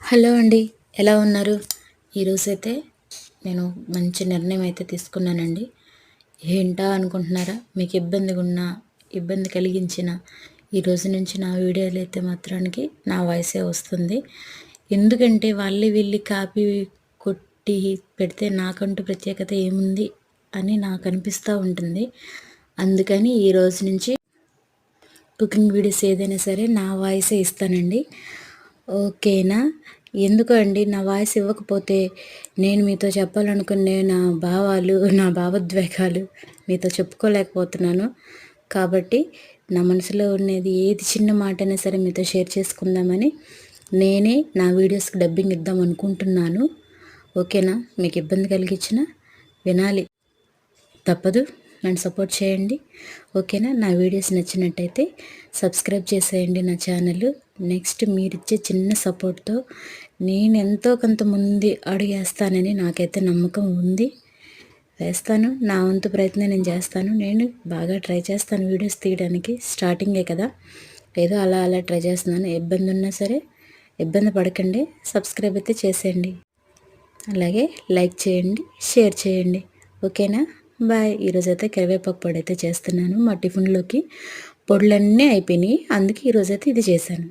Hello అండి. ఎలా ఉన్నారు? ఈరోజైతే నేను మంచి నిర్ణయం అయితే తీసుకున్నానండి. ఏంటా అనుకుంటున్నారా? మీకు ఇబ్బంది కలిగించిన ఈరోజు నుంచి నా వీడియోలు అయితే మాత్రానికి నా వాయిసే వస్తుంది. ఎందుకంటే వాళ్ళే వీళ్ళు కాపీ కొట్టి పెడితే నాకంటూ ప్రత్యేకత ఏముంది అని నాకు అనిపిస్తూ ఉంటుంది. అందుకని ఈరోజు నుంచి కుకింగ్ వీడియోస్ ఏదైనా సరే నా వాయిసే ఇస్తానండి. ఓకేనా? ఎందుకు అండి నా వాయిస్ ఇవ్వకపోతే నేను మీతో చెప్పాలనుకునే నా భావాలు, నా భావోద్వేగాలు మీతో చెప్పుకోలేకపోతున్నాను. కాబట్టి నా మనసులో ఉన్నది ఏది చిన్న మాటైనా సరే మీతో షేర్ చేసుకుందామని నేనే నా వీడియోస్కి డబ్బింగ్ ఇద్దాం అనుకుంటున్నాను. ఓకేనా? మీకు ఇబ్బంది కలిగించినా వినాలి, తప్పదు. నన్ను సపోర్ట్ చేయండి. ఓకేనా? నా వీడియోస్ నచ్చినట్టయితే సబ్స్క్రైబ్ చేసేయండి నా ఛానల్. నెక్స్ట్ మీరిచ్చే చిన్న సపోర్ట్తో నేను ఎంతో కొంత ముందు అడుగేస్తానని నాకైతే నమ్మకం ఉంది. వేస్తాను. నా వంతు ప్రయత్నం నేను చేస్తాను. నేను బాగా ట్రై చేస్తాను వీడియోస్ తీయడానికి. స్టార్టింగే కదా, ఏదో అలా అలా ట్రై చేస్తున్నాను. ఇబ్బంది ఉన్నా సరే ఇబ్బంది పడకండి. సబ్స్క్రైబ్ అయితే చేసేయండి. అలాగే లైక్ చేయండి, షేర్ చేయండి. ఓకేనా? బాయ్. ఈరోజైతే కరివేపాకు పొడి అయితే చేస్తున్నాను. మా టిఫిన్లోకి పొడులన్నీ అయిపోయినాయి, అందుకే ఈరోజైతే ఇది చేశాను.